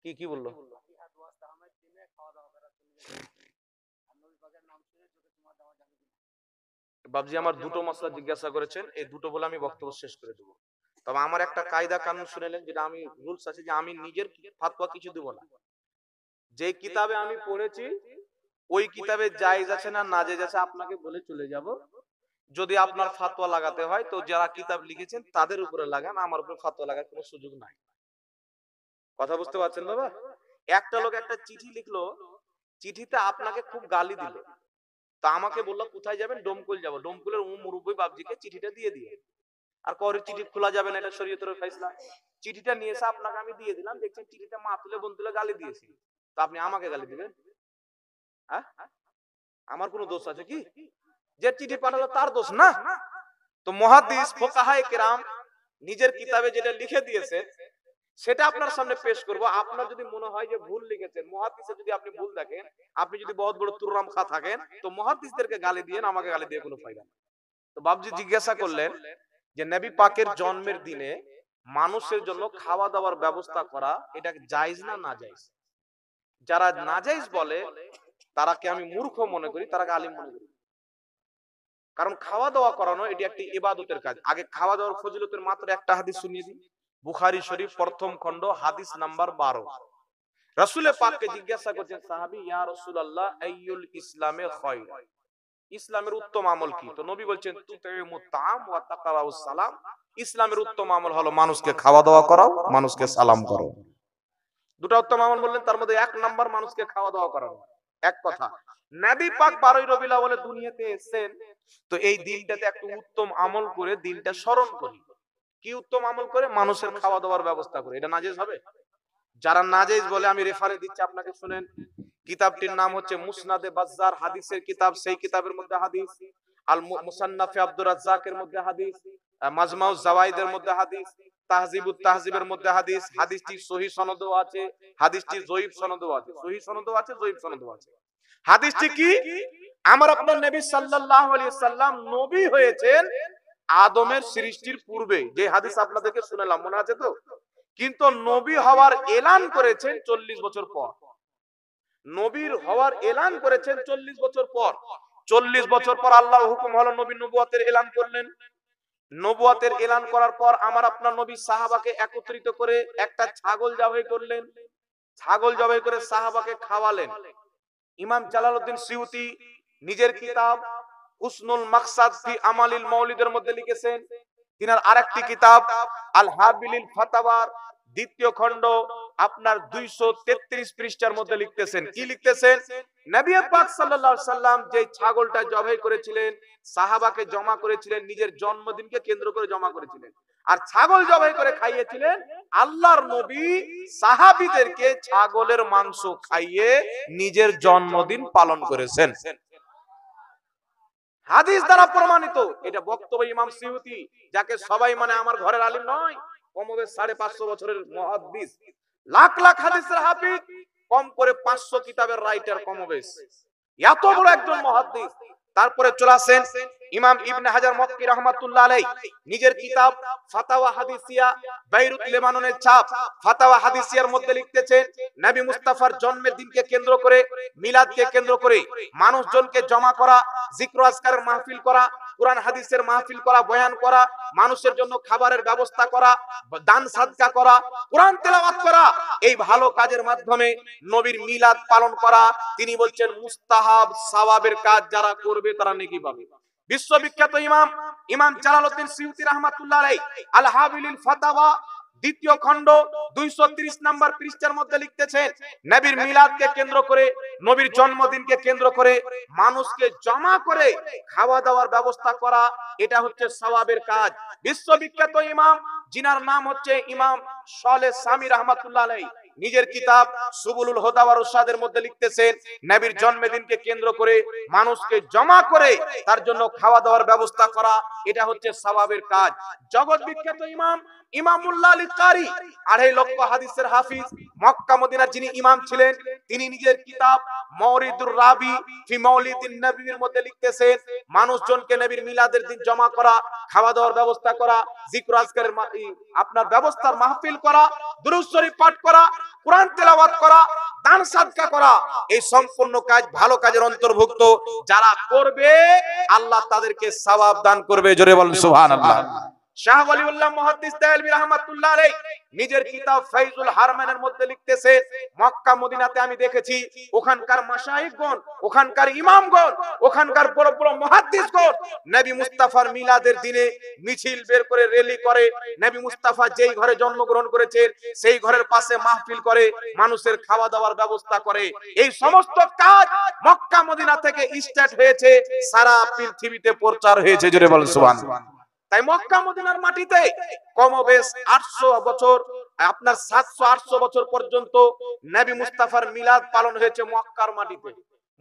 কি কি বললো? বাবজি আমার দুটো মশলা জিজ্ঞাসা করেছেন, এই দুটো বলে আমি বক্তব্য শেষ করে দেবো। তবে আমার একটা কায়দা কানুন শুনেলেন, যেটা আমি রুলস আছে যে আমি নিজের ফাতোয়া কিছু দেব না। যে কিতাবে আমি পড়েছি ওই কিতাবে জায়েজ আছে না নাজেজ আছে আপনাকে বলে চলে যাব। যদি আপনার ফাতোয়া লাগাতে হয় তো যারা কিতাব লিখেছেন তাদের উপরে লাগান, আমার উপরে ফাতোয়া লাগার কোনো সুযোগ নাই। কথা বুঝতে পারছেন বাবা? একটা লোক একটা চিঠি লিখলো, চিঠিতে আপনাকে খুব গালি দিল, তা আমাকে বললো কোথায় যাবেন? ডোমকুল যাব। ডোমকুলের মুরব্বী বাবজিকে চিঠিটা দিয়ে দিয়ে, আর পরে চিঠি খোলা যাবে না, এটা শরীয়তের ফয়সালা। চিঠিটা নিয়ে এসে আপনাকে আমি দিয়ে দিলাম, দেখছেন চিঠিটা মা তুলে বোন তুলে গালি দিয়েছি, তো আপনি আমাকে গালি দিবেন? হ্যাঁ, আমার কোনো দোষ আছে কি? যে চিঠি পাঠালো তার দোষ না? তো মুহাদ্দিস ফুকাহায়ে কেরাম নিজের কিতাবে যেটা লিখে দিয়েছে সেটা আপনার সামনে পেশ করব। আপনার যদি মনে হয় যে ভুল লিখেছেন, মুহাদ্দিসে যদি আপনি ভুল দেখেন, আপনি যদি বহুত বড় তুররাম খা থাকেন, তো মুহাদ্দিসদেরকে গালি দিয়েন, আমাকে গালি দিয়ে কোনো ফায়দা নেই। তো বাবজি জিজ্ঞাসা করলেন যে নবী পাকের জন্মের দিনে মানুষের জন্য খাওয়া দাওয়ার ব্যবস্থা করা এটা জায়েজ না নাজায়েজ? যারা নাজায়েজ বলে তারাকে আমি মূর্খ মনে করি, তারাকে আলিম মনে করি। কারণ খাওয়া দাওয়া করানো এটি একটি ইবাদতের কাজ। আগে খাওয়া দাওয়ার ফজিলতের মাত্র একটা হাদিস শুনিয়ে দিই। বুখারী শরীফ প্রথম খণ্ড হাদিস নাম্বার 12। রাসূল পাককে জিজ্ঞাসা করছেন সাহাবী, ইয়া রাসূলুল্লাহ আইয়ুল ইসলামে খায়র, ইসলামের উত্তম আমল কি? তো নবী বলছেন তুতিমুত তাআম ওয়া তাকরাউস সালাম, ইসলামের উত্তম আমল হলো মানুষকে খাওয়া দাওয়া করাও, মানুষকে সালাম করো। দুটো উত্তম আমল বললেন, তার মধ্যে এক নাম্বার মানুষকে খাওয়া দাওয়া করানো। এক কথা, নবী পাক 12ই রবিউল আউয়ালে দুনিয়াতে এসেছেন, তো এই দিনটাতে একটু উত্তম আমল করে দিনটা স্মরণ করি। কি উত্তম আমল করে? মানুষের খাওয়া দাওয়ার ব্যবস্থা করে। এটা নাজেজ হবে? যারা নাজেজ বলে আমি রেফারে দিচ্ছি আপনাকে, শুনেন। কিতাবটির নাম হচ্ছে মুসনাদে বাজ্জার, হাদিসের কিতাব। সেই কিতাবের মধ্যে হাদিস, আল মুসান্নাফে আব্দুর রাজ্জাকের মধ্যে হাদিস, মাজমাউজ জাওয়াইদের মধ্যে হাদিস, তাহজিবুত তাহজিবের মধ্যে হাদিস। হাদিসটি সহিহ সনদও আছে, হাদিসটি যঈফ সনদও আছে। সহিহ সনদও আছে, যঈফ সনদও আছে। হাদিসটি কি? আমার আপনার নবী সাল্লাল্লাহু আলাইহি সাল্লাম নবী হয়েছেন আদমের সৃষ্টির পূর্বে। যে হাদিস আপনাদেরকে শুনালাম, মনে আছে তো? কিন্তু নবী হওয়ার এলান করেছেন 40 বছর পর। নবীর হওয়ার এলান করেছেন 40 বছর পর। 40 বছর পর আল্লাহর হুকুম হলো নবী নবুয়তের এলান করলেন। নবুয়তের এলান করার পর আমার আপনার নবী সাহাবাকে একত্রিত করে একটা ছাগল জবাই করলেন। ছাগল জবাই করে সাহাবাকে খাওয়ালেন। ইমাম জালালউদ্দিন সিউতি নিজের কিতাব হুসনুল মাকসাদ ফি আমালিল মাউলিদের মধ্যে লিখেছেন। তিনার আরেকটি কিতাব আল হাবিলিল ফাতাওয়ার দ্বিতীয় খণ্ড আপনার 233 পৃষ্ঠার মধ্যে লিখতেছেন। কি লিখতেছেন? নবী পাক সাল্লাল্লাহু আলাইহি সাল্লাম যে ছাগলটা জবাই করেছিলেন, সাহাবাকে জমা করেছিলেন, নিজের জন্মদিনকে কেন্দ্র করে জমা করেছিলেন, আর ছাগল জবাই করে খাইয়েছিলেন। আল্লাহর নবী সাহাবীদেরকে ছাগলের মাংস খাইয়ে নিজের জন্মদিন পালন করেছেন। হাদিস দ্বারা প্রমাণিত। এটা বক্তব্য ইমাম সিউতি, যাকে সবাই মানে আমার ঘরের আলিম নয়, কমবে 550 বছরের মুহাদ্দিস, লাখ লাখ হাদিসের হাফিজ, কম করে 500 কিতাবের রাইটার কমবেশ, এত বড় একজন মুহাদ্দিস। তারপরে চলে আসেন ইমাম ইবনে হাজার মক্কি রাহমাতুল্লাহ আলাইহি নিজের কিতাব ফাতাওয়া হাদিসিয়া, বেইরুত লেবাননের ছাপ, ফাতাওয়া হাদিসিয়ার মধ্যে লিখতেছেন নবী মুস্তাফার জন্মের দিনকে কেন্দ্র করে, মিলাদকে কেন্দ্র করে মানুষজনকে জমা করা, জিক্র আজকারের মাহফিল করা, কুরআন হাদিসের মাহফিল করা, বয়ান করা, মানুষের জন্য খাবারের ব্যবস্থা করা, দান সাদকা করা, কুরআন তেলাওয়াত করা, এই ভালো কাজের মাধ্যমে নবীর মিলাদ পালন করা। তিনি বলছেন মুস্তাহাব সওয়াবের কাজ যারা করবে তারা নেকি পাবে। বিশ্ববিখ্যাত ইমাম জালালউদ্দিন সিউতি রাহমাতুল্লাহ আলাইহি আল হাবিলিল ফাতাওয়া দ্বিতীয় খণ্ড 230 নম্বর পৃষ্ঠার মধ্যে লিখতেছেন নবীর মিলাদকে কেন্দ্র করে, নবীর জন্মদিনকে কেন্দ্র করে মানুষকে জমা করে খাওয়া দাওয়ার ব্যবস্থা করা, এটা হচ্ছে সওয়াবের কাজ। বিশ্ববিখ্যাত ইমাম, যিনার নাম হচ্ছে ইমাম সালেহ সামি রাহমাতুল্লাহ আলাইহি, নিজের কিতাব সুবুলুল হুদা ওয়া রশাদের মধ্যে লিখতেছেন নবীর জন্মদিনকে কেন্দ্র করে মানুষকে জমা করে তার জন্য খাওয়া দাওয়ার ব্যবস্থা করা, এটা হচ্ছে সওয়াবের কাজ। জগৎ বিখ্যাত ইমামুল্লাহ আলী কারি, 2.5 লক্ষ হাদিসের হাফিজ, মক্কা মদিনার যিনি ইমাম ছিলেন, তিনি নিজের কিতাব মাওরিদুর রাবি ফি মাউলিদিন নবীর মধ্যে লিখতেছেন মানুষজনকে নবীর মিলাদের দিন জমা করা, খাওয়া দাওয়ার ব্যবস্থা করা, জিক্র আজকারের আপনার ব্যবস্থার মাহফিল করা, দুরূদ শরীফ পাঠ করা, কোরআন তেলাওয়াত করা, দান সাদকা করা, এই সম্পূর্ণ কাজ ভালো কাজের অন্তর্ভুক্ত। যারা করবে আল্লাহ তাদেরকে সওয়াব দান করবে। জোরে বলেন সুবহানাল্লাহ। শাহ ওয়ালিউল্লাহ মুহাদ্দিস দেহলভী রাহমাতুল্লাহ আলাইহি নিজের কিতাব ফাইজুল হারমানের মধ্যে লিখতেছে, মক্কা মদিনাতে আমি দেখেছি ওখানকার মাশায়েখগণ, ওখানকার ইমামগণ, ওখানকার বড় বড় মুহাদ্দিসগণ নবী মুস্তাফার মিলাদের দিনে মিছিল বের করে র্যালি করে। নবী মুস্তাফা যেই ঘরে জন্মগ্রহণ করেছেন সেই ঘরের পাশে মাহফিল করে, মানুষের খাওয়া দাওয়ার ব্যবস্থা করে। এই সমস্ত কাজ মক্কা মদিনা থেকে স্টার্ট হয়েছে, সারা পৃথিবীতে প্রচার হয়েছে। জোরে বলেন সুবহানাল্লাহ। তাই মক্কা মদিনার মাটিতে কমবেশ 800 বছর, আপনার 700-800 বছর পর্যন্ত নবী মুস্তাফার মিলাদ পালন হয়েছে মক্কার মাটিতে,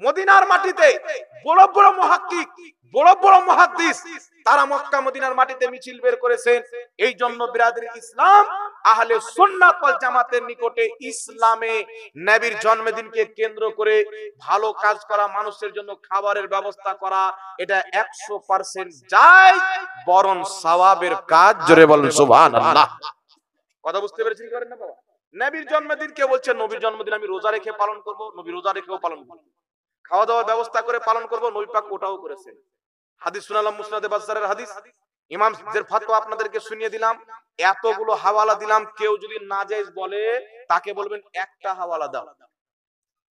মদিনার মাটিতে। বড় বড় মুহাক্কিক, বড় বড় মুহাদ্দিস তারা মক্কা মদিনার মাটিতে মিছিল বের করেছেন। এই জন্য বিরাদরি ইসলাম আহলে সুন্নাত ওয়াল জামাতের নিকটে ইসলামে নবীর জন্মদিনকে কেন্দ্র করে ভালো কাজ করা, মানুষের জন্য খাবারের ব্যবস্থা করা, এটা 100% যায়, বরং সওয়াবের কাজ। জোরে বলেন সুবহানাল্লাহ। কথা বুঝতে পেরেছেন কি করেন না বাবা? নবীর জন্মদিন কে বলছে নবীর জন্মদিন আমি রোজা রেখে পালন করব, নবী রোজা রেখেও পালন করব, খাওয়া দাওয়ার ব্যবস্থা করে পালন করব, নবী পাক ওটাও করেছেন। হাদিস শুনালাম, মুসনাদে বাজ্জারের হাদিস, ইমামদের ফতোয়া আপনাদেরকে শুনিয়ে দিলাম, এতগুলো হাওয়ালা দিলাম। কেউ যদি নাজায়েজ বলে তাকে বলবেন একটা হাওয়ালা দাও।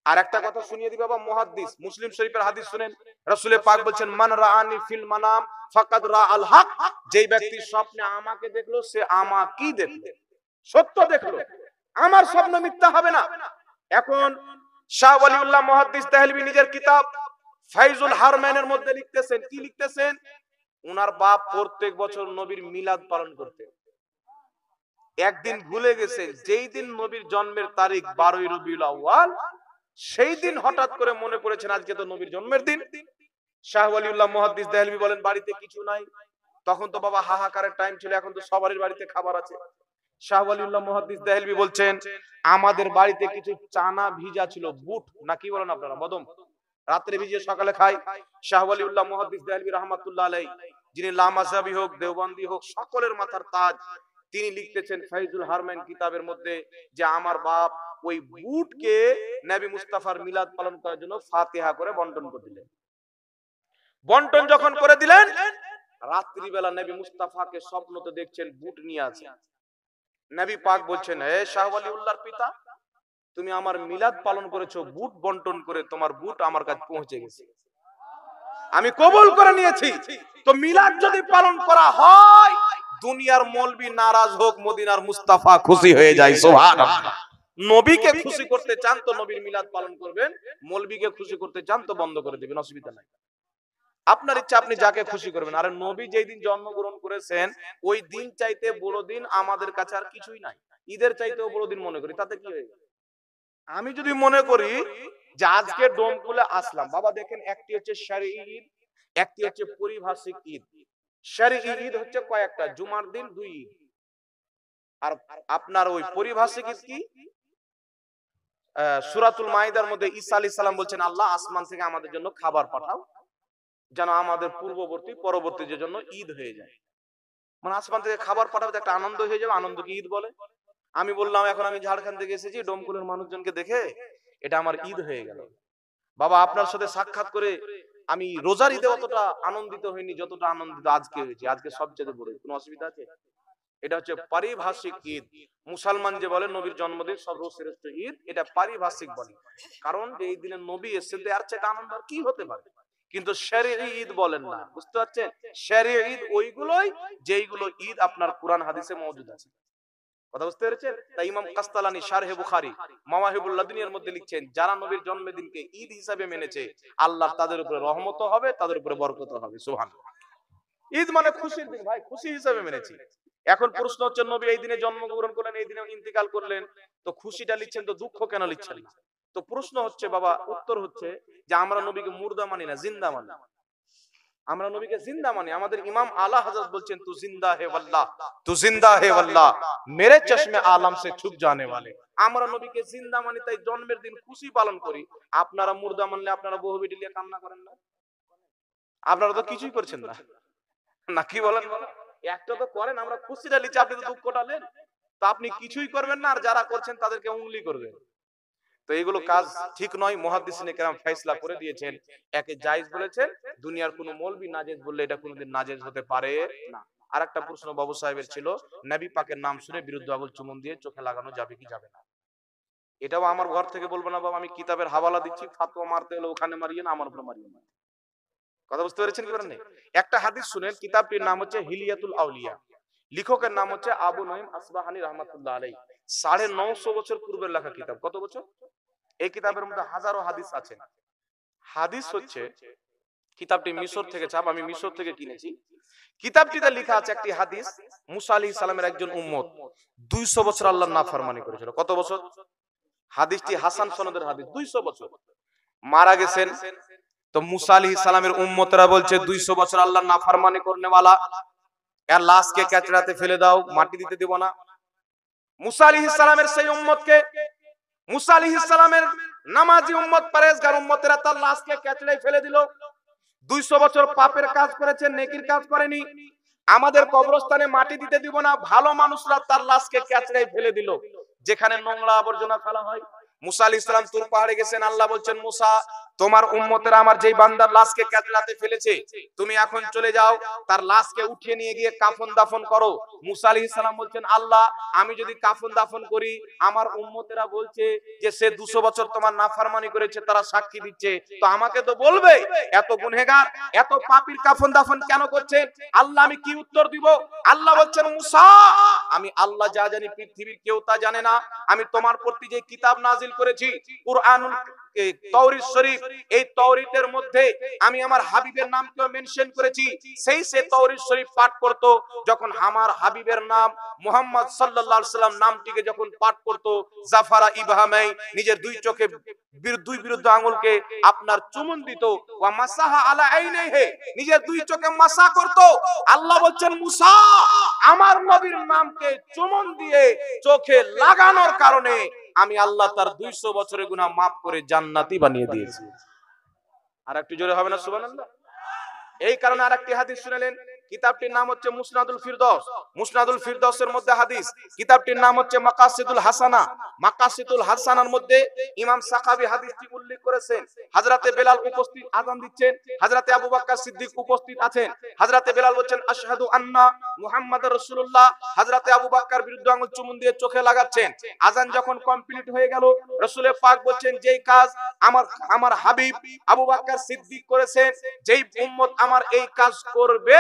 আর একটা কথা শুনিয়ে দিই বাবা, মুহাদ্দিস মুসলিম শরীফের হাদিস শুনেন, রাসূল পাক বলছেন মান রাআনি ফিল মানাম ফাকাদ রাআল হক, যেই ব্যক্তি স্বপ্নে আমাকে দেখলো সে আমাকেই দেখলো, সত্য দেখলো, আমার স্বপ্ন মিথ্যা হবে না। এখন শাহ ওয়ালিউল্লাহ মুহাদ্দিস দেহলভী নিজের কিতাব ফাইজুল হারমানের মধ্যে লিখতেছেন, কি লিখতেছেন, উনার বাপ প্রত্যেক বছর নবীর মিলাদ পালন করতেন। একদিন ভুলে গেছে, যেই দিন নবীর জন্মের তারিখ 12ই রবিউল আউয়াল, সেই দিন হঠাৎ করে মনে পড়েছেন আজকে তো নবীর জন্মের দিন। শাহ ওয়ালিউল্লাহ মুহাদ্দিস দেহলভী বলেন বাড়িতে কিছু নাই, তখন তো বাবা হাহাকারের টাইম ছিল, এখন তো সবারই বাড়িতে খাবার আছে। শাহ ওয়ালিউল্লাহ মুহাদ্দিস দেহলভী বলছেন আমাদের বাড়িতে কিছু চানা ভিজা ছিল, বুট না কি বলেন আপনারা, বদম, রাত্রে ভিজিয়ে সকালে খাই। শাহ ওয়ালিউল্লাহ মুহাদ্দিস দেহলভী রাহমাতুল্লাহ আলাইহি, যিনি লামাযাবি হোক দেওবন্দি হোক সকলের মাথার তাজ, তিনি লিখতেছেন ফাইজুল হারমাইন কিতাবের মধ্যে যে আমার বাপ ওই বুটকে নবী মুস্তাফার মিলাদ পালন করার জন্য ফাতিহা করে বন্টন করে দিলেন। বন্টন যখন করে দিলেন, রাত্রি বেলা নবী মুস্তাফাকে স্বপ্নতে দেখছেন বুট নিয়ে আছে। নবী পাক বলছেন হে শাহ ওয়ালিউল্লাহর পিতা, তুমি আমার মিলাদ পালন করেছো, বুট বন্টন করে তোমার বুট আমার কাছে পৌঁছে গেছে, আমি কবুল করে নিয়েছি। তো মিলাদ যদি পালন করা হয়, দুনিয়ার মৌলবি নারাজ হোক, মদিনার মুস্তাফা খুশি হয়ে যায়। সুবহানাল্লাহ। নবীকে খুশি করতে চান তো নবীর মিলাদ পালন করবেন, মৌলবিকে খুশি করতে চান তো বন্ধ করে দিবেন, অসুবিধা নাই, আপনার ইচ্ছা, আপনি যাকে খুশি করবেন। আরে নবী যেই দিন জন্মগ্রহণ করেছেন ওই দিন চাইতে বড় দিন আমাদের কাছে আর কিছুই নাই, ঈদের চাইতেও বড় দিন মনে করি, তাতে কি হয়ে গেল? আমি যদি মনে করি যে আজকে ডোমকুলে আসলাম, বাবা দেখেন একটি হচ্ছে শারঈ ঈদ, একটি হচ্ছে পারিভাষিক ঈদ। শারঈ ঈদ হচ্ছে কয়েকটা, জুমার দিন 2 ঈদ, আর আপনার ওই পারিভাষিক ঈদ কি, সূরাতুল মাইদার মধ্যে ঈসা আলাইহিস সালাম বলছেন আল্লাহ আসমান থেকে আমাদের জন্য খাবার পাঠাও যেন আমাদের পূর্ববর্তী পরবর্তীদের জন্য ঈদ হয়ে যায়। মানে আসমান থেকে খাবার পাঠাবে, একটা আনন্দ হয়ে যাবে, আনন্দকে ঈদ বলে। আমি বললাম এখন আমি ঝাড়খণ্ড থেকে এসেছি, ডোমকুলের মানুষজনকে দেখে এটা আমার ঈদ হয়ে গেল। বাবা আপনার সাথে সাক্ষাৎ করে আমি রোজার ঈদে অতটা আনন্দিত হইনি যতটা আনন্দিত আজকে হয়েছে। আজকে সবচেয়ে বড়, কোনো অসুবিধা আছে? এটা হচ্ছে পারিভাষিক ঈদ। মুসলমান যে বলে নবীর জন্মদিন সর্বশ্রেষ্ঠ ঈদ, এটা পারিভাষিক বলে, কারণ যে এই দিনে নবী এসেছে এর চেয়ে আনন্দ আর কি হতে পারে। কিন্তু শরঈ ঈদ বলেন না, বুঝতে পারছেন? শরঈ ঈদ ওইগুলোই যেইগুলো ঈদ আপনার কোরআন হাদিসে মওজুদ আছে। কথা বুঝতে পেরেছেন? তাই ইমাম কাস্তালানী শারহে বুখারী মাওয়াহিবুল লাদুনিয়ার মধ্যে লিখছেন যারা নবীর জন্মদিনকে ঈদ হিসাবে মেনেছে আল্লাহ তাদের উপরে রহমত হবে, তাদের উপরে বরকত হবে। সুবহানাল্লাহ। ঈদ মানে খুশির দিন ভাই, খুশি হিসাবে মেনেছি। এখন প্রশ্ন হচ্ছে নবী এই দিনে জন্মগ্রহণ করলেন, এই দিনে ইন্তিকাল করলেন, তো খুশিটা লিখছেন তো দুঃখ কেন লিখছেন না? তো প্রশ্ন হচ্ছে বাবা, উত্তর হচ্ছে যে আমরা নবীকে মুর্দা মানি না, জিন্দা মানি। আমরা নবীকে জিন্দা মানি। আমাদের ইমাম আলা হযরত বলছেন তু জিন্দা হে ওয়াল্লাহ, তু জিন্দা হে ওয়াল্লাহ, মেরে চশমে আলম সে ছুপ জানে ওয়ালে। আমরা নবীকে জিন্দা মানি, তাই জন্মের দিন খুশি পালন করি। আপনারা মুর্দা মানলে আপনারা বহু বেটি নিয়ে কান্না করেন না? আপনারা তো কিছুই করছেন না, না কি বলেন? একটা তো করেন, আমরা খুশিটা লিখছি, আপনি তো দুঃখটা নেন। তো আপনি কিছুই করবেন না, আর যারা করছেন তাদেরকে উংলি করবেন। তো এগুলো কাজ ঠিক নয়। মুহাদ্দিসিনে কেরাম ফয়সালা করে দিয়েছেন, একে জায়েজ বলেছেন, দুনিয়ার কোনো মৌলবি নাজেজ বললে এটা কোনোদিন নাজেজ হতে পারে না। আর একটা প্রশ্ন বাবু সাহেবের ছিল, নবী পাকের নাম শুনে বিরুদ্ধ আঙুল চুমুন দিয়ে চোখে লাগানো যাবে কি যাবে না? এটাও আমার ঘর থেকে বলবো না বাবা, আমি কিতাবের হাওয়ালা দিচ্ছি, ফাতোয়া মারতে হলে ওখানে মারিয়ে না, আমার উপরে মারিয়ে না। কথা বুঝতে পেরেছেন কি পারেন? একটা হাদিস শুনেন, কিতাবটির নাম হচ্ছে হিলিয়াতুল আউলিয়া, লেখকের নাম হচ্ছে আবু নঈম আসবাহানি রাহমাতুল্লাহ আলাইহি। 950 বছর পূর্বের লেখা কিতাব। কত বছর? এই কিতাবের মধ্যে হাজারো হাদিস আছে। হাদিস হচ্ছে, কিতাবটি মিশর থেকে ছাপ, আমি মিশর থেকে কিনেছি। কিতাবটিতে লেখা আছে একটি হাদিস, মুসা আলাইহিস সালামের একজন উম্মত 200 বছর আল্লাহর নাফরমানি করেছিল। কত বছর? হাদিসটি হাসান সনদের হাদিস। 200 বছর মারা গেছেন। তো মুসা আলাইহিস সালামের উম্মতরা বলছে 200 বছর আল্লাহর নাফরমানি করনে ওয়ালা, এর লাশকে কেচড়াতে ফেলে দাও, মাটি দিতে দেব না। মুসা আলাইহিস সালামের সেই উম্মতকে, মুসা আলাইহিস সালামের নামাজি উম্মত, পরেজগার উম্মতেরা তার লাশকে কেচড়ে ফেলে দিল। 200 বছর পাপের কাজ করেছেন, নেকির কাজ করেনি। আমাদের কবরস্থানে মাটি দিতে দিব না, ভালো মানুষরা তার লাশকে কেচড়ে ফেলে দিল যেখানে নোংরা আবর্জনা ফেলা হয়। মুসা আলাইহিস সালাম তুর পাহাড়ে গেছেন, আল্লাহ বলছেন, মুসা তোমার উম্মতেরা আমার যেই বান্দার লাশকে কেচড়াতে ফেলেছে, তুমি এখন চলে যাও, তার লাশকে উঠিয়ে নিয়ে গিয়ে কাফন দাফন করো। মুসা আলাইহিস সালাম বলছেন, আল্লাহ আমি যদি কাফন দাফন করি, আমার উম্মতেরা বলছে যে সে 200 বছর তোমার নাফরমানি করেছে, তারা সাক্ষী দিচ্ছে, তো আমাকে তো বলবে এত গুনহেগার, এত পাপীর কাফন দাফন কেন করছে? আল্লাহ আমি কি উত্তর দিব? আল্লাহ বলছেন, মুসা আমি আল্লাহ যা জানি পৃথিবীর কেউ তা জানে না। আমি তোমার প্রতি যে কিতাব নাজিল করেছি কুরআনুল তাওরীত শরীফ, এই তাওরীতের মধ্যে আমি আমার হাবিবের নামকে মেনশন করেছি। সে তাওরীত শরীফ পাঠ করত, যখন আমার হাবিবের নাম মুহাম্মদ সাল্লাল্লাহু আলাইহি সাল্লাম নামটিকে যখন পাঠ করত, জাফারা ইবহামাই, নিজের দুই চোখে দুই বিরুদ্ধ আঙ্গুলকে আপনার চুমুন দিত, ওয়া মাসাহা আলা আইনাইহি, নিজের দুই চোখে মাসা করত। আল্লাহ বলছেন, মুসা আমার নবীর নামকে চুমুন দিয়ে চোখে লাগানোর কারণে আমি আল্লাহ তার 200 বছরের গুনাহ মাফ করে জান্নাতি বানিয়ে দিয়েছি। আর একটু জোরে হবে না সুবহানাল্লাহ? এই কারণে আরেকটি হাদিস শুনলেন, কিতাবটির নাম হচ্ছে মুসনাদুল ফিরদৌস। মুসনাদুল ফিরদৌসের মধ্যে হাদিস, কিতাবটির নাম হচ্ছে মাকাসিদুল হাসানা। মাকাসিদুল হাসানার মধ্যে ইমাম সাকাবী হাদিসটি উল্লেখ করেছেন। হযরতে বেলাল উপস্থিত আযান দিচ্ছেন, হযরতে আবু বকর সিদ্দিক উপস্থিত আছেন। হযরতে বেলাল বলছেন, আশহাদু আন্না মুহাম্মাদুর রাসূলুল্লাহ। হযরতে আবু বকর বিরুদ্ধ আঙুল চুমুন দিয়ে চোখে লাগাচ্ছেন। আযান যখন কমপ্লিট হয়ে গেল, রাসূল পাক বলছেন, যেই কাজ আমার হাবিব আবু বকর সিদ্দিক করেছেন, যেই উম্মত আমার এই কাজ করবে,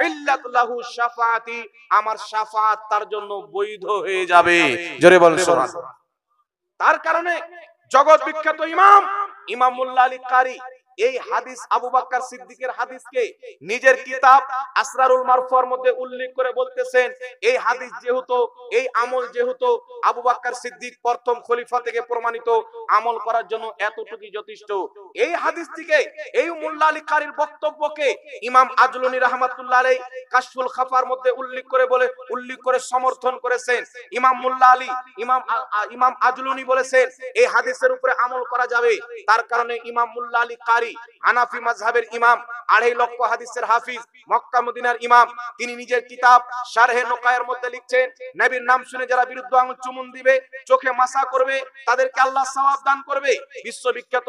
ইল্লাতুল্লাহু শাফাআতি, আমার শাফাআত তার জন্য বৈধ হয়ে যাবে। জোরে বলেন সুবহানাল্লাহ। তার কারণে জগৎ বিখ্যাত ইমাম মোল্লা আলী কারি এই হাদিস, আবু বকর সিদ্দিকের হাদিসকে নিজের কিতাব আসরারুল মারফুর মধ্যে উল্লেখ করে বলতেছেন, এই হাদিস যেহেতু, এই আমল যেহেতু আবু বকর সিদ্দিক প্রথম খলিফা থেকে প্রমাণিত, আমল করার জন্য এতটুকুই যথেষ্ট। এই হাদিস থেকে এই মোল্লা আলী কারির বক্তব্যকে ইমাম আজলুনি রাহমাতুল্লাহ আলাইহি কাশফুল খাফার মধ্যে উল্লেখ করে সমর্থন করেছেন। ইমাম মোল্লা আলী, ইমাম আজলুনি বলেছেন এই হাদিসের উপরে আমল করা যাবে। তার কারণে ইমাম মোল্লা আলী কারি হানাফি মাযহাবের ইমাম, 2.5 লক্ষ হাদিসের হাফিজ, মক্কা মদিনার ইমাম, তিনি নিজের কিতাব শারহে নুকায়ের মধ্যে লিখছেন, নবীর নাম শুনে যারা বিরুদ্ধ আঙুল চুমুন দিবে, চোখে মাসা করবে, তাদেরকে আল্লাহ সওয়াব দান করবে। বিশ্ববিখ্যাত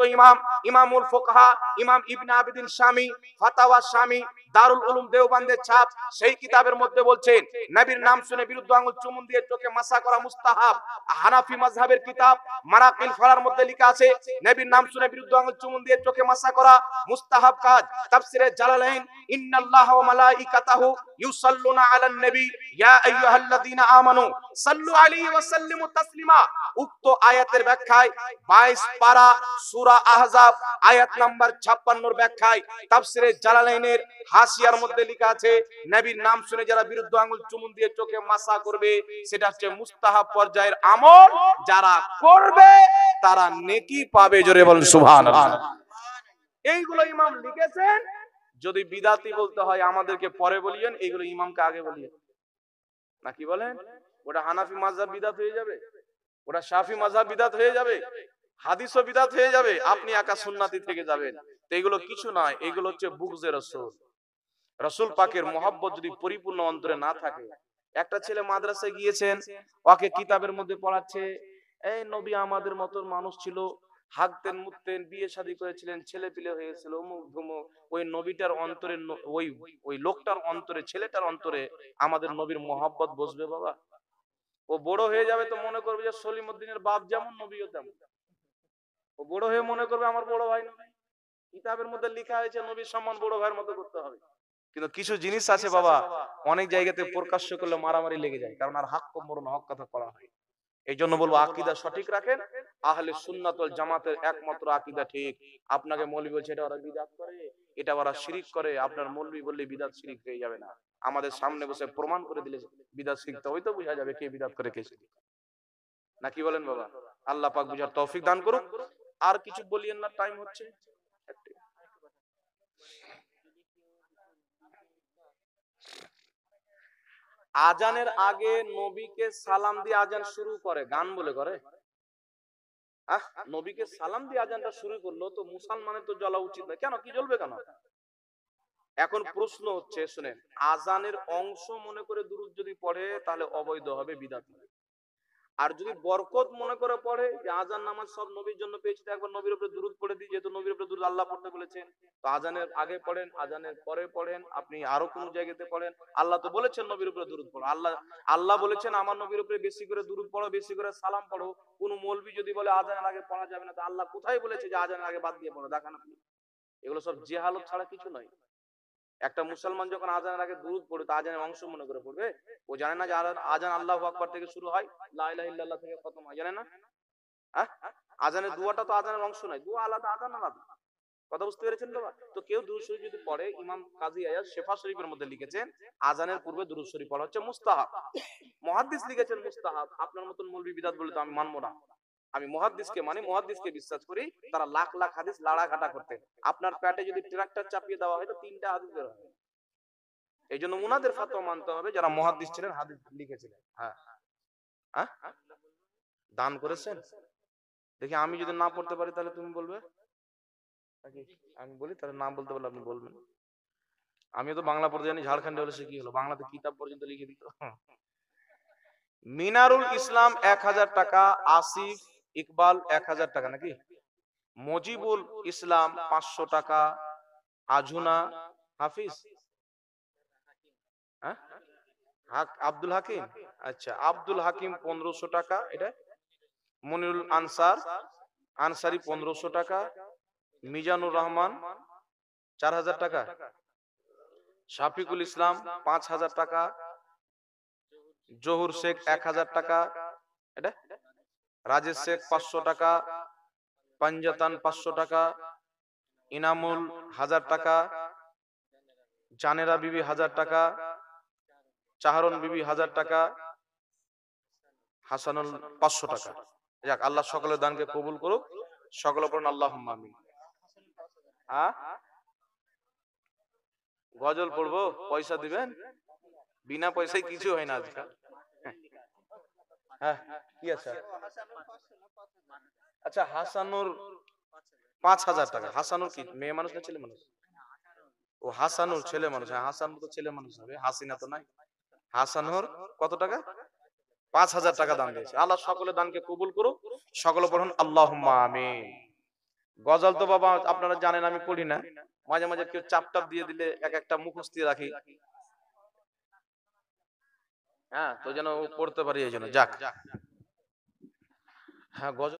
ইমামুল ফুকাহা ইমাম ইবনে আবিদিন শামী, ফাতাওয়া শামী, দারুল উলুম দেওবন্দের ছাপ, সেই কিতাবের মধ্যে বলছেন, নবীর নাম শুনে বিরুদ্ধ আঙুল চুমুন দিয়ে চোখে মাসা করা মুস্তাহাব। হানাফি মাযহাবের কিতাব মারাকিল ফারার মধ্যে লেখা আছে, নবীর নাম শুনে বিরুদ্ধ আঙুল চুমুন দিয়ে চোখে মাসা করা মুস্তাহাব কাজ। তাফসিরে জালালাইন, ইন্নাল্লাহা ওয়া মালাইকাতাহু ইউসাল্লুনা আলান নবী ইয়া আইয়ুহাল্লাযীনা আমানু সাল্লু আলাইহি ওয়া সাল্লিমু তাসলিমা। উক্ত আয়াতের ব্যাখ্যায় 22 পারা সূরা আহজাব আয়াত নাম্বার 56 এর ব্যাখ্যায় তাফসিরে জালালাইনের হাসিয়ার মধ্যে লেখা আছে, নবীর নাম শুনে যারা বিরুদ্ধ আঙ্গুল চুমুন দিয়ে চোখে মাসা করবে, সেটা হচ্ছে মুস্তাহাব পর্যায়ের আমল, যারা করবে তারা নেকি পাবে। জোরে বলেন সুবহানাল্লাহ। এইগুলো ইমাম লিখেছেন। যদি বিদাতি বলতে হয় আমাদেরকে পরে বলিয়েন, এইগুলো ইমামকে আগে বলিয়েন। নাকি বলেন? ওটা হানাফি মাযহাব বিদাত হয়ে যাবে, ওটা শাফি মাযহাব বিদাত হয়ে যাবে, হাদিসও বিদাত হয়ে যাবে, আপনি একা সুন্নাতি থেকে যাবেন। তো এগুলো কিছু নয়, এগুলো হচ্ছে বুগজে রাসূল। রাসূল পাকের মহব্বত যদি পরিপূর্ণ অন্তরে না থাকে, একটা ছেলে মাদ্রাসায় গিয়েছেন, ওকে কিতাবের মধ্যে পড়াচ্ছে, এই নবী আমাদের মতো মানুষ ছিল, হাগতেন মুততেন, বিয়ে শাদী করেছিলেন, ছেলে পিলে হয়েছিল, অমুক ধুমুক। ওই নবীটার অন্তরে ওই ওই লোকটার অন্তরে, ছেলেটার অন্তরে আমাদের নবীর মোহাব্বত বসবে বাবা? ও বড় হয়ে যাবে তো মনে করবে যে সলিমউদ্দিনের বাপ যেমন নবীও তেমন। ও বড় হয়ে মনে করবে আমার বড় ভাই নবী। কিতাবের মধ্যে লেখা হয়েছে নবীর সম্মান বড় ভাইয়ের মতো করতে হবে। কিন্তু কিছু জিনিস আছে বাবা, অনেক জায়গাতে প্রকাশ্য করলে মারামারি লেগে যায়, কারণ আর হক মরণ হক কথা করা হয়। এই জন্য বলবো আকীদা সঠিক রাখেন। আহলে সুন্নাত ওয়াল জামাতের একমাত্র আকীদা ঠিক। আপনাকে মৌলবী বলছে এটা ওরা বিদআত করে, এটা ওরা শিরিক করে, আপনার মৌলবী বললে বিদআত শিরিক হয়ে যাবে না। আমাদের সামনে বসে প্রমাণ করে দিলে বিদআত শিরিক, তো ওই তো বোঝা যাবে কে বিদআত করে কে শিরিক। না কি বলেন বাবা? আল্লাহ পাক বুঝার তৌফিক দান করুক। আর কিছু বলিয়েন না, টাইম হচ্ছে। আজানের আগে নবীকে সালাম দিয়ে আজান শুরু করে, গান বলে করে? নবীকে সালাম দিয়ে আজানটা শুরু করলো, তো মুসলমানের তো জ্বলা উচিত নয় কেন? কি জ্বলবে কেন? এখন প্রশ্ন হচ্ছে, শুনেন, আজানের অংশ মনে করে দুরূদ যদি পড়ে তাহলে অবৈধ হবে, বিদআত হবে। আর যদি বরকত মনে করে পড়ে যে আজান নামাজ সব নবীর জন্য পেয়েছি, একবার নবীর উপরে দুরূদ পড়ে দিই, যেহেতু নবীর উপরে দুরূদ আল্লাহ পড়তে বলেছেন, তো আজানের আগে পড়েন, আজানের পরে পড়েন, আপনি আরো কোন জায়গাতে পড়েন। আল্লাহ তো বলেছেন নবীর উপরে দুরূদ পড়ো, আল্লাহ বলেছেন আমার নবীর উপরে বেশি করে দুরূদ পড়ো, বেশি করে সালাম পড়ো। কোন মৌলবি যদি বলে আজানের আগে পড়া যাবে না, তো আল্লাহ কোথায় বলেছে যে আজানের আগে বাদ দিয়ে পড়ো? দেখান আপনি। এগুলো সব জেহালত ছাড়া কিছু নয়। একটা মুসলমান যখন আজানের আগে দুরূদ পড়ে, তো আজানের অংশ মনে করে পড়বে? ও জানে না যে আজান আল্লাহু আকবার থেকে শুরু হয়, লা ইলাহা ইল্লাল্লাহ থেকে খতম হয়, জানে না? আজানের দুয়াটা তো আজানের অংশ নয়, দুয়া আলাদা, আজান আলাদা। কথা বুঝতে পেরেছেন বাবা? তো কেউ দুরূদ শরীফ যদি পড়ে, ইমাম কাজী আয়াজ শেফা শরীফের মধ্যে লিখেছেন আজানের পূর্বে দুরূদ শরীফ পড়া হচ্ছে মুস্তাহাব। মুহাদ্দিস লিখেছেন মুস্তাহাব। আপনার মতন মৌলবি বিদআত বলে তো আমি মানবো না। আমি মুহাদ্দিসকে মানি, মুহাদ্দিসকে বিশ্বাস করি। তারা লাখ লাখ হাদিস লাড়া ঘাটা করতেন। আপনার পেটে যদি ট্রাক্টর চাপিয়ে দেওয়া হয় তো 3টা হাদিস বের হবে। এই জন্য উনাদের ফাতোয়া মানতে হবে, যারা মুহাদ্দিস ছিলেন, হাদিস লিখেছিলেন। হ্যাঁ, দান করেছেন। দেখি আমি যদি না পড়তে পারি তাহলে তুমি বলবে নাকি? আমি বলি তাহলে না বলতে পারলে আপনি বলবেন। আমি তো বাংলা পড়তে জানি, ঝাড়খণ্ডে হলে সে কি হলো, বাংলাতে কিতাব পর্যন্ত লিখে দিত। মিনারুল ইসলাম 1000 টাকা, আসিফ ইকবাল 1000 টাকা নাকি, মজিবুল ইসলাম 500 টাকা, আজুনা হাফিজ, আব্দুল হাকিম, আচ্ছা আব্দুল হাকিম 1500 টাকা, এটা মনিরুল আনসারি 1500 টাকা, মিজানুর রহমান 4000 টাকা, শাফিকুল ইসলাম 5000 টাকা, জহুর শেখ 1000 টাকা, এটা রাজেশ শেখ 500 টাকা, পাঞ্জাতান 500 টাকা, ইনামুল 1000 টাকা, জানেরা বিবি 1000 টাকা, চাহরন বিবি 1000 টাকা, হাসানুল 500 টাকা। যাক, আল্লাহ সকলের দানকে কবুল করুক। সকলে পড়ুন আল্লাহুম্মা আমিন। গজল পড়বো, পয়সা দিবেন? বিনা পয়সায় কিছু হয় না আজকাল। হ্যাঁ, কি আছে? আচ্ছা, হাসানুর 5000 টাকা। হাসানুর কি মেয়ে মানুষ না ছেলে মানুষ? ও হাসানুর ছেলে মানুষ। হ্যাঁ, হাসানুর তো ছেলে মানুষ হবে, হাসিনা তো নাই। হাসানুর কত টাকা? 5000 টাকা দান দিয়েছে। আল্লাহ সকলের দানকে কবুল করুক। সকলে পড়ুন আল্লাহুম্মা আমিন। গজল তো বাবা আপনারা জানেন আমি পড়ি না, মাঝে মাঝে কেউ চাপ টাপ দিয়ে দিলে এক একটা মুখস্থ রাখি। হ্যাঁ, তো যেন পড়তে পারি, এই জন্য। যাক, হ্যাঁ, গজল